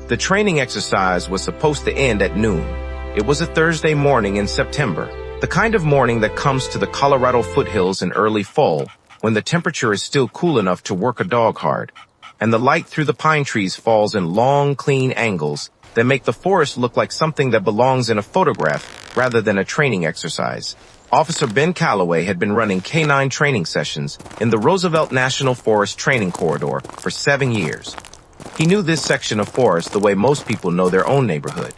The training exercise was supposed to end at noon. It was a Thursday morning in September, the kind of morning that comes to the Colorado foothills in early fall, when the temperature is still cool enough to work a dog hard, and the light through the pine trees falls in long, clean angles that make the forest look like something that belongs in a photograph rather than a training exercise. Officer Ben Calloway had been running canine training sessions in the Roosevelt National Forest Training Corridor for 7 years. He knew this section of forest the way most people know their own neighborhood.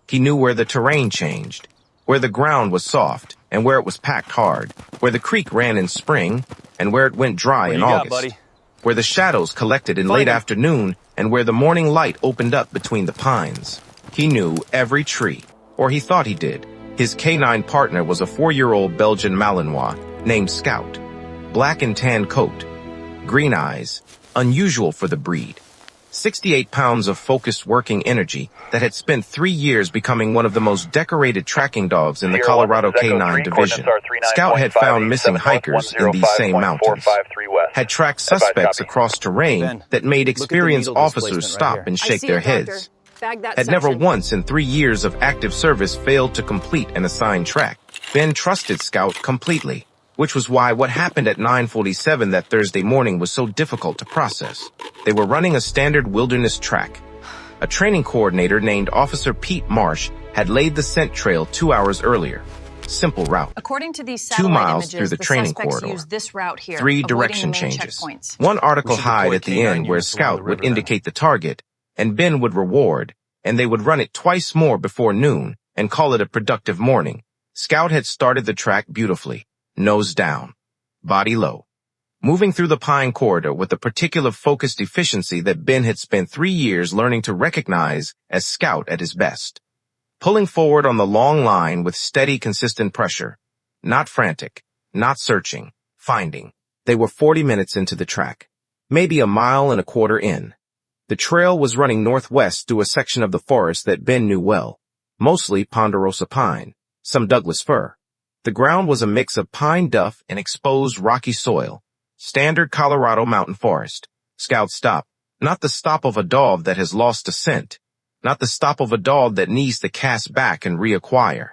He knew where the terrain changed, where the ground was soft and where it was packed hard, where the creek ran in spring and where it went dry in August, where the shadows collected in late afternoon and where the morning light opened up between the pines. He knew every tree, or he thought he did. His canine partner was a 4-year-old Belgian Malinois named Scout. Black and tan coat, green eyes, unusual for the breed. 68 pounds of focused working energy that had spent 3 years becoming one of the most decorated tracking dogs in the Colorado Canine Division. Scout had found missing hikers in these same mountains, had tracked suspects across terrain that made experienced officers stop and shake their heads, had never once in 3 years of active service failed to complete an assigned track. Ben trusted Scout completely, which was why what happened at 9:47 that Thursday morning was so difficult to process. They were running a standard wilderness track. A training coordinator named Officer Pete Marsh had laid the scent trail 2 hours earlier. Simple route. According to these 2 miles through the training corridor. This route here, 3 direction changes. One article hide at the end where Scout would indicate the target, and Ben would reward, and they would run it twice more before noon and call it a productive morning. Scout had started the track beautifully. Nose down, body low, moving through the pine corridor with a particular focused efficiency that Ben had spent 3 years learning to recognize as Scout at his best. Pulling forward on the long line with steady, consistent pressure. Not frantic, not searching, finding. They were 40 minutes into the track, maybe a mile and a quarter in. The trail was running northwest through a section of the forest that Ben knew well, mostly ponderosa pine, some Douglas fir. The ground was a mix of pine duff and exposed rocky soil, standard Colorado mountain forest. Scout stopped, not the stop of a dog that has lost a scent, not the stop of a dog that needs to cast back and reacquire,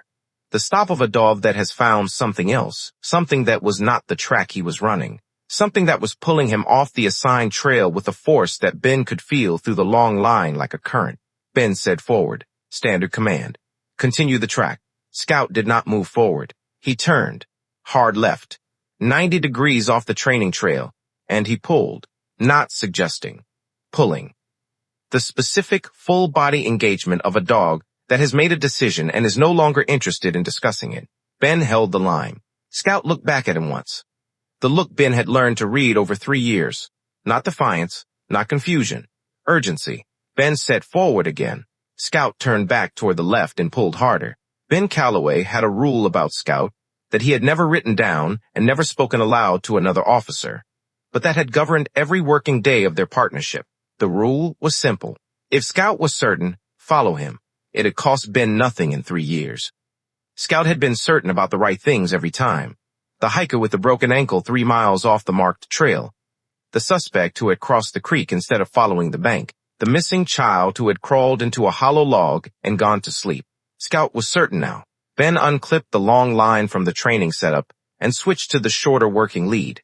the stop of a dog that has found something else, something that was not the track he was running, something that was pulling him off the assigned trail with a force that Ben could feel through the long line like a current. Ben said forward, standard command. Continue the track. Scout did not move forward. He turned, hard left, 90 degrees off the training trail, and he pulled, not suggesting, pulling. The specific full-body engagement of a dog that has made a decision and is no longer interested in discussing it. Ben held the line. Scout looked back at him once. The look Ben had learned to read over 3 years. Not defiance, not confusion, urgency. Ben set forward again. Scout turned back toward the left and pulled harder. Ben Calloway had a rule about Scout that he had never written down and never spoken aloud to another officer, but that had governed every working day of their partnership. The rule was simple. If Scout was certain, follow him. It had cost Ben nothing in 3 years. Scout had been certain about the right things every time. The hiker with the broken ankle 3 miles off the marked trail. The suspect who had crossed the creek instead of following the bank. The missing child who had crawled into a hollow log and gone to sleep. Scout was certain now. Ben unclipped the long line from the training setup and switched to the shorter working lead.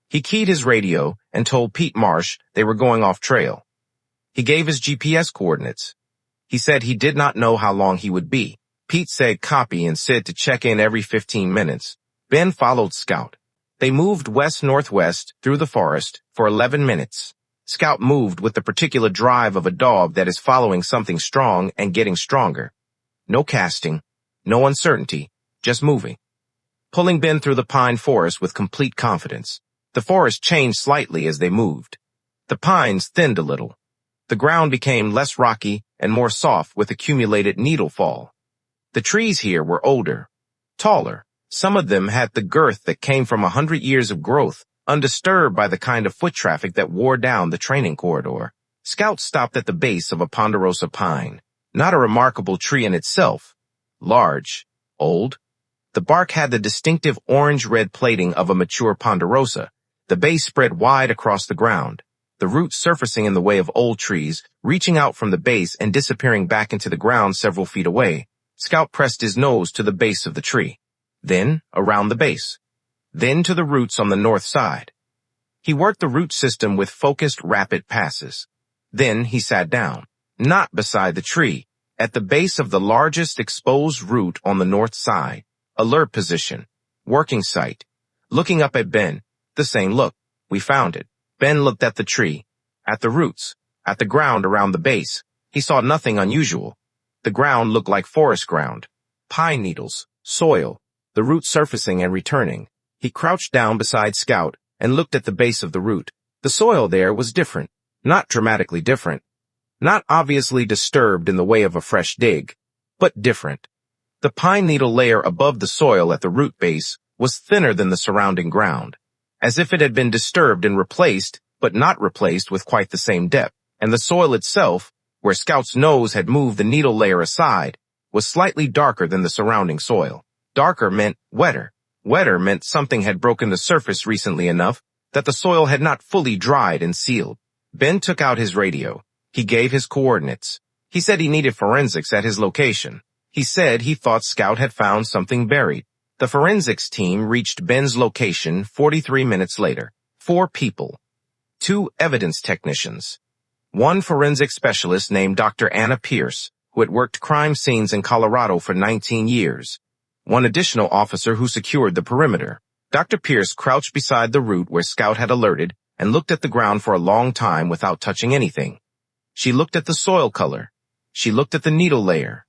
He keyed his radio and told Pete Marsh they were going off trail. He gave his GPS coordinates. He said he did not know how long he would be. Pete said copy and said to check in every 15 minutes. Ben followed Scout. They moved west-northwest through the forest for 11 minutes. Scout moved with the particular drive of a dog that is following something strong and getting stronger. No casting, no uncertainty, just moving. Pulling Ben through the pine forest with complete confidence. The forest changed slightly as they moved. The pines thinned a little. The ground became less rocky and more soft with accumulated needle fall. The trees here were older, taller. Some of them had the girth that came from 100 years of growth, undisturbed by the kind of foot traffic that wore down the training corridor. Scout stopped at the base of a ponderosa pine. Not a remarkable tree in itself. Large, old. The bark had the distinctive orange-red plating of a mature ponderosa. The base spread wide across the ground. the roots surfacing in the way of old trees, reaching out from the base and disappearing back into the ground several feet away. Scout pressed his nose to the base of the tree, then around the base, then to the roots on the north side. He worked the root system with focused, rapid passes. Then he sat down, not beside the tree, at the base of the largest exposed root on the north side, alert position, working site, looking up at Ben, the same look. We found it. Ben looked at the tree, at the roots, at the ground around the base. He saw nothing unusual. The ground looked like forest ground, pine needles, soil, the root surfacing and returning. He crouched down beside Scout and looked at the base of the root. The soil there was different, not dramatically different, not obviously disturbed in the way of a fresh dig, but different. The pine needle layer above the soil at the root base was thinner than the surrounding ground, as if it had been disturbed and replaced, but not replaced with quite the same depth, and the soil itself, where Scout's nose had moved the needle layer aside, was slightly darker than the surrounding soil. Darker meant wetter. Wetter meant something had broken the surface recently enough that the soil had not fully dried and sealed. Ben took out his radio. He gave his coordinates. He said he needed forensics at his location. He said he thought Scout had found something buried. The forensics team reached Ben's location 43 minutes later. 4 people. 2 evidence technicians. 1 forensic specialist named Dr. Anna Pierce, who had worked crime scenes in Colorado for 19 years. 1 additional officer who secured the perimeter. Dr. Pierce crouched beside the root where Scout had alerted and looked at the ground for a long time without touching anything. She looked at the soil color. She looked at the needle layer.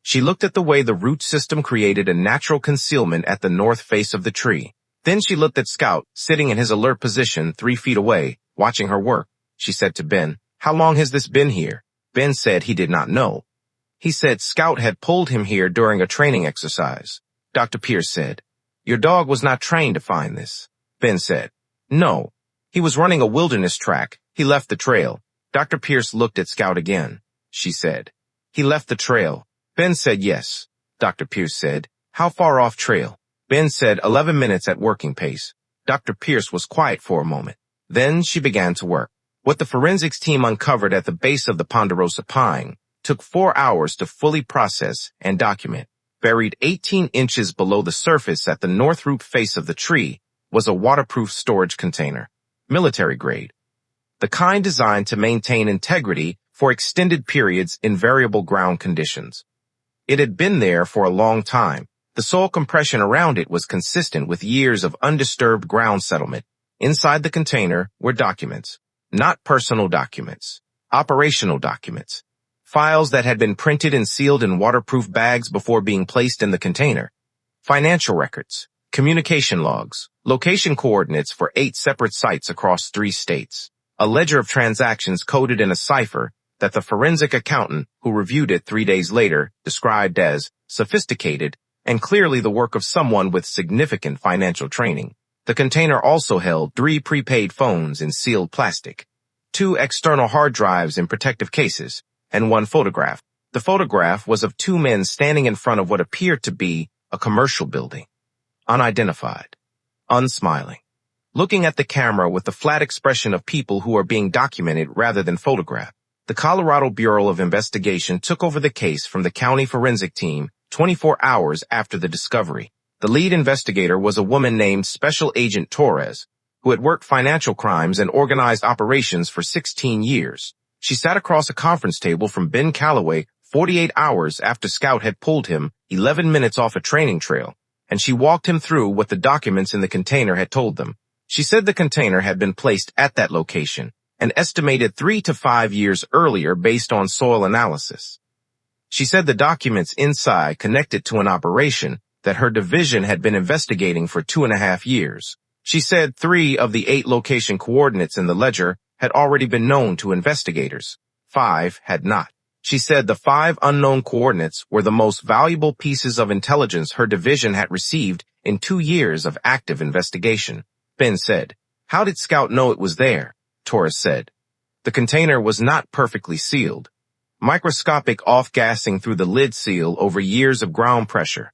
She looked at the way the root system created a natural concealment at the north face of the tree. Then she looked at Scout, sitting in his alert position 3 feet away, watching her work. She said to Ben, "How long has this been here?" Ben said he did not know. He said Scout had pulled him here during a training exercise. Dr. Pierce said, "Your dog was not trained to find this." Ben said, "No. He was running a wilderness track. He left the trail." Dr. Pierce looked at Scout again. She said, "He left the trail." Ben said, "Yes." Dr. Pierce said, "How far off trail?" Ben said, 11 minutes at working pace. Dr. Pierce was quiet for a moment. Then she began to work. What the forensics team uncovered at the base of the ponderosa pine took 4 hours to fully process and document. Buried 18 inches below the surface at the north root face of the tree was a waterproof storage container, military grade. The kind designed to maintain integrity for extended periods in variable ground conditions. It had been there for a long time. The soil compression around it was consistent with years of undisturbed ground settlement. Inside the container were documents, not personal documents, operational documents, files that had been printed and sealed in waterproof bags before being placed in the container, financial records, communication logs, location coordinates for 8 separate sites across 3 states, a ledger of transactions coded in a cipher that the forensic accountant who reviewed it 3 days later described as sophisticated and clearly the work of someone with significant financial training. The container also held 3 prepaid phones in sealed plastic, 2 external hard drives in protective cases, and 1 photograph. The photograph was of 2 men standing in front of what appeared to be a commercial building, unidentified, unsmiling, looking at the camera with the flat expression of people who are being documented rather than photographed. The Colorado Bureau of Investigation took over the case from the county forensic team 24 hours after the discovery. The lead investigator was a woman named Special Agent Torres, who had worked financial crimes and organized operations for 16 years. She sat across a conference table from Ben Calloway 48 hours after Scout had pulled him 11 minutes off a training trail, and she walked him through what the documents in the container had told them. She said the container had been placed at that location, and estimated 3 to 5 years earlier based on soil analysis. She said the documents inside connected to an operation that her division had been investigating for 2.5 years. She said 3 of the 8 location coordinates in the ledger had already been known to investigators. 5 had not. She said the 5 unknown coordinates were the most valuable pieces of intelligence her division had received in 2 years of active investigation. Ben said, "How did Scout know it was there?" Torres said, "The container was not perfectly sealed. Microscopic off-gassing through the lid seal over years of ground pressure.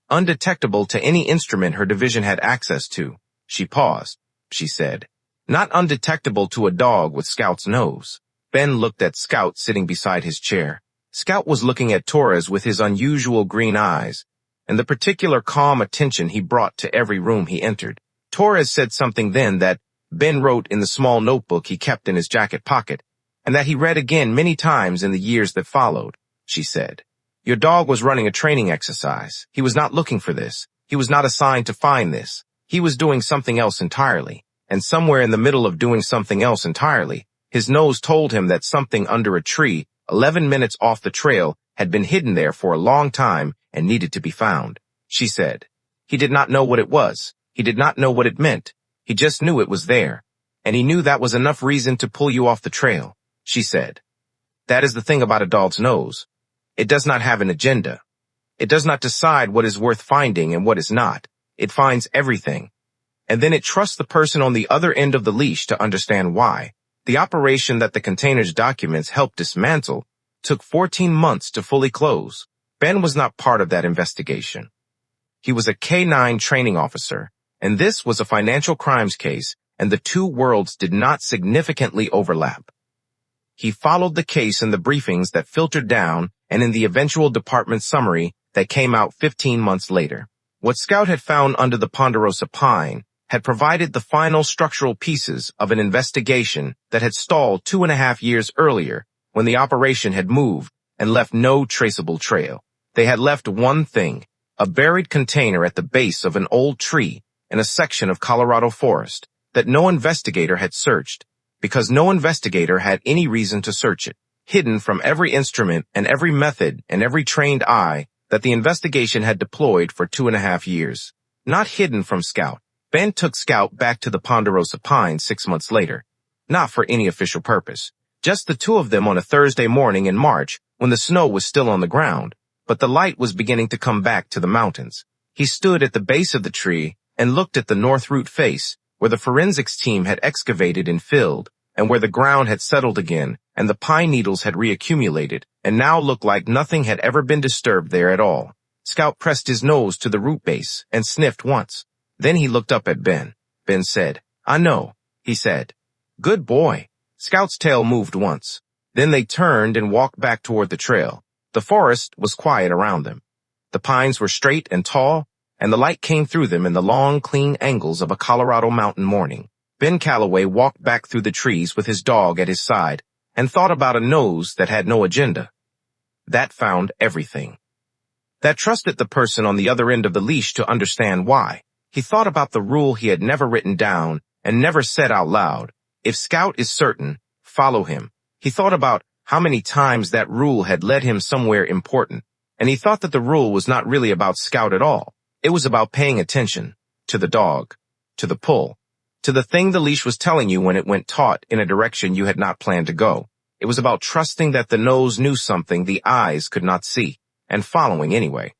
Undetectable to any instrument her division had access to." She paused. She said, not undetectable to a dog with Scout's nose. Ben looked at Scout sitting beside his chair. Scout was looking at Torres with his unusual green eyes, and the particular calm attention he brought to every room he entered. Torres said something then that Ben wrote in the small notebook he kept in his jacket pocket, and that he read again many times in the years that followed. She said, "Your dog was running a training exercise. He was not looking for this. He was not assigned to find this. He was doing something else entirely. And somewhere in the middle of doing something else entirely, his nose told him that something under a tree 11 minutes off the trail had been hidden there for a long time and needed to be found." She said, "He did not know what it was. He did not know what it meant. He just knew it was there. And he knew that was enough reason to pull you off the trail." She said, "That is the thing about a dog's nose. It does not have an agenda. It does not decide what is worth finding and what is not. It finds everything. And then it trusts the person on the other end of the leash to understand why." The operation that the container's documents helped dismantle took 14 months to fully close. Ben was not part of that investigation. He was a K-9 training officer, and this was a financial crimes case, and the two worlds did not significantly overlap. He followed the case in the briefings that filtered down and in the eventual department summary that came out 15 months later. What Scout had found under the ponderosa pine had provided the final structural pieces of an investigation that had stalled 2.5 years earlier when the operation had moved and left no traceable trail. They had left one thing, a buried container at the base of an old tree in a section of Colorado forest that no investigator had searched, because no investigator had any reason to search it, hidden from every instrument and every method and every trained eye that the investigation had deployed for 2.5 years. Not hidden from Scout. Ben took Scout back to the Ponderosa Pines 6 months later, not for any official purpose, just the two of them on a Thursday morning in March when the snow was still on the ground, but the light was beginning to come back to the mountains. He stood at the base of the tree and looked at the north root face, where the forensics team had excavated and filled, and where the ground had settled again, and the pine needles had reaccumulated, and now looked like nothing had ever been disturbed there at all. Scout pressed his nose to the root base and sniffed once. Then he looked up at Ben. Ben said, "I know," he said. "Good boy." Scout's tail moved once. Then they turned and walked back toward the trail. The forest was quiet around them. The pines were straight and tall, and the light came through them in the long, clean angles of a Colorado mountain morning. Ben Calloway walked back through the trees with his dog at his side and thought about a nose that had no agenda. That found everything. That trusted the person on the other end of the leash to understand why. He thought about the rule he had never written down and never said out loud. If Scout is certain, follow him. He thought about how many times that rule had led him somewhere important, and he thought that the rule was not really about Scout at all. It was about paying attention to the dog, to the pull, to the thing the leash was telling you when it went taut in a direction you had not planned to go. It was about trusting that the nose knew something the eyes could not see, and following anyway.